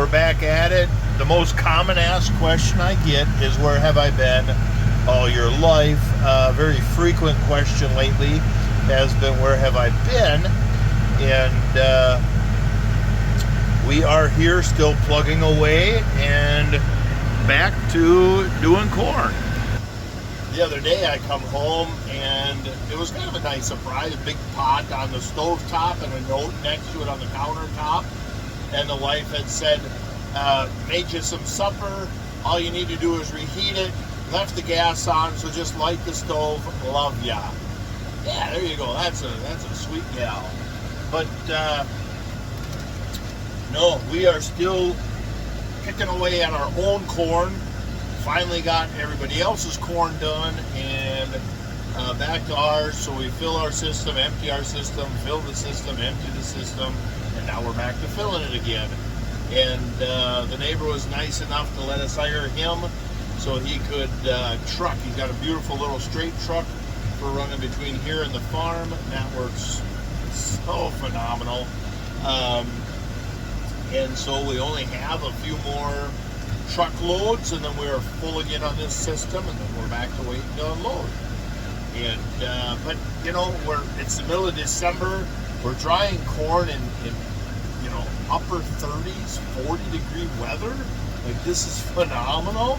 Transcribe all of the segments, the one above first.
we're back at it. The most common asked question I get is, where have I been all your life? Very frequent question lately has been, where have I been? And we are here still plugging away and back to doing corn. The other day I come home and it was kind of a nice surprise. A big pot on the stove top and a note next to it on the countertop. And the wife had said, made you some supper. All you need to do is reheat it. Left the gas on, so just light the stove. Love ya. Yeah, there you go. That's a sweet gal. But no, we are still picking away at our own corn. Finally got everybody else's corn done and back to ours. So we fill our system, empty our system, fill the system, empty the system, and now we're back to filling it again. And the neighbor was nice enough to let us hire him so he could truck. He's got a beautiful little straight truck for running between here and the farm. And that works so phenomenal. And so we only have a few more truckloads, and then we're full again on this system, and then we're back to waiting to unload. And but you know, it's the middle of December. We're drying corn in you know, upper 30s, 40-degree weather. Like, this is phenomenal.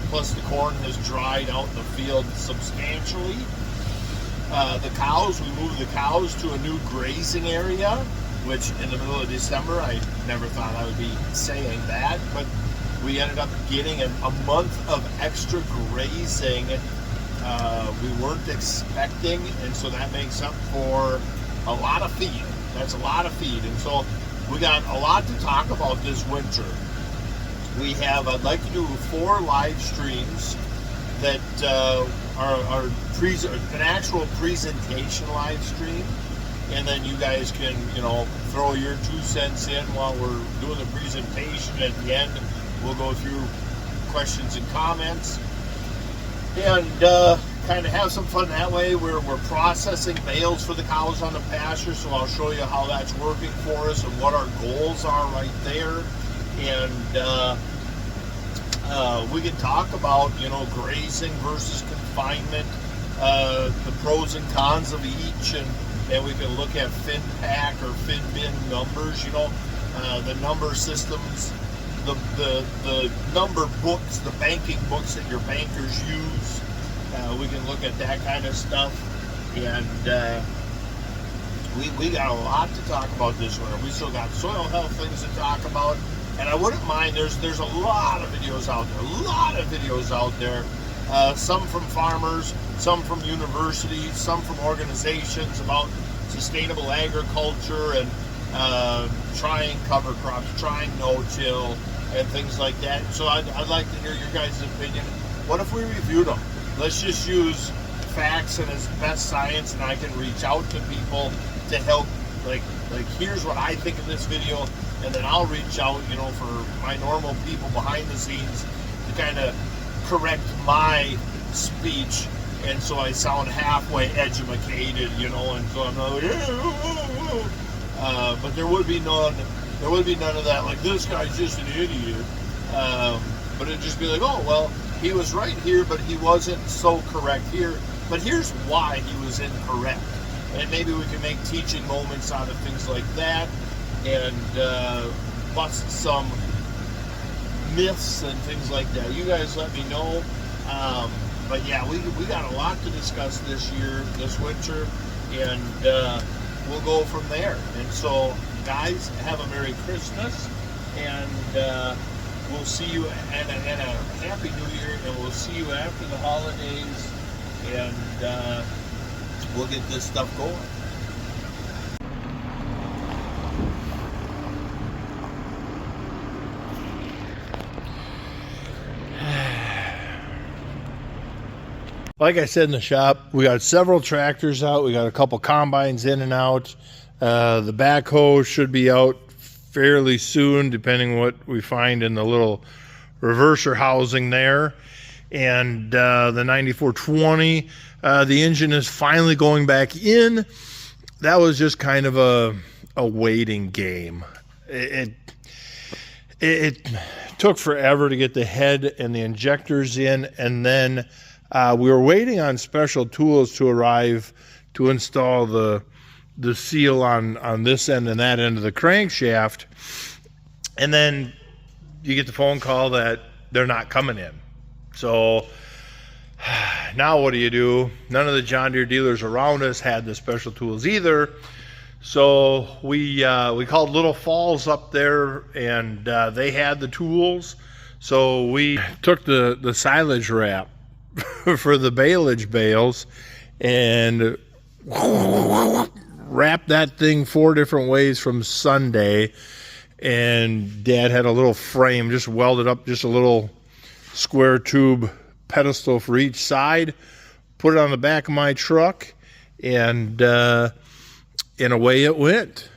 Plus the corn has dried out in the field substantially. The cows, we moved the cows to a new grazing area, which in the middle of December, I never thought I would be saying that, but we ended up getting a month of extra grazing we weren't expecting, and so that makes up for a lot of feed. That's a lot of feed, and so we got a lot to talk about this winter. I'd like to do 4 live streams that are an actual presentation live stream, and then you guys can, you know, throw your 2 cents in while we're doing the presentation. At the end, we'll go through questions and comments and kind of have some fun that way. We're processing bales for the cows on the pasture, so I'll show you how that's working for us and what our goals are right there. And we can talk about, you know, grazing versus confinement, the pros and cons of each, and we can look at fin pack or fin bin numbers, you know, the number systems, the number books, the banking books that your bankers use. We can look at that kind of stuff, and we got a lot to talk about this winter. We still got soil health things to talk about, and I wouldn't mind. There's a lot of videos out there. Some from farmers, some from universities, some from organizations about sustainable agriculture and trying cover crops, trying no-till, and things like that. So I'd like to hear your guys' opinion. What if we reviewed them? Let's just use facts and as best science, and I can reach out to people to help. Like here's what I think of this video, and then I'll reach out, you know, for my normal people behind the scenes to kind of correct my speech, and so I sound halfway educated, you know, and so I'm not like, but there would be none of that, like, this guy's just an idiot. But it'd just be like, oh, well, he was right here, but he wasn't so correct here. But here's why he was incorrect. And maybe we can make teaching moments out of things like that, and bust some myths and things like that. You guys let me know. But yeah, we got a lot to discuss this winter, and we'll go from there. And so, guys, have a Merry Christmas, and we'll see you, and a Happy New Year, and we'll see you after the holidays, and we'll get this stuff going. Like I said in the shop, we got several tractors out. We got a couple combines in and out. The backhoe should be out fairly soon, depending what we find in the little reverser housing there. And the 9420, the engine is finally going back in. That was just kind of a waiting game. it took forever to get the head and the injectors in, and then we were waiting on special tools to arrive to install the seal on this end and that end of the crankshaft, and then you get the phone call that they're not coming in. So now what do? None of the John Deere dealers around us had the special tools either. So we called Little Falls up there, and they had the tools. So we took the silage wrap for the baleage bales and wrapped that thing 4 different ways from Sunday. And Dad had a little frame, just welded up just a little square tube pedestal for each side, put it on the back of my truck, and away it went.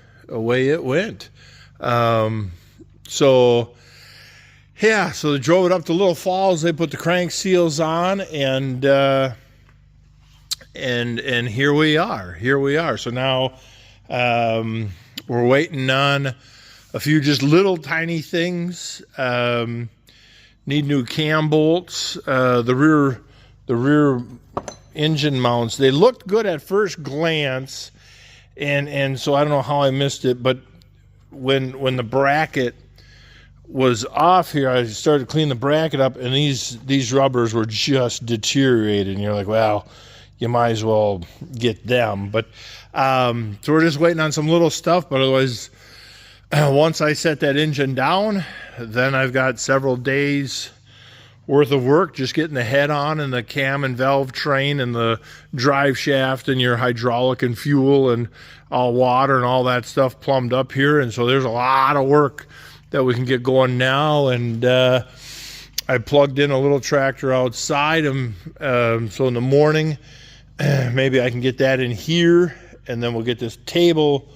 So they drove it up to Little Falls. They put the crank seals on, and here we are. So now we're waiting on a few just little tiny things. Need new cam bolts. The rear engine mounts, they looked good at first glance, and so I don't know how I missed it, but when the bracket was off here, I started to clean the bracket up, and these rubbers were just deteriorated, and you're like, well, you might as well get them. But so we're just waiting on some little stuff, but otherwise, once I set that engine down, then I've got several days worth of work just getting the head on and the cam and valve train and the drive shaft and your hydraulic and fuel and all water and all that stuff plumbed up here. And so there's a lot of work that we can get going now. And I plugged in a little tractor outside, and so in the morning maybe I can get that in here, and then we'll get this table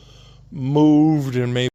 moved, and maybe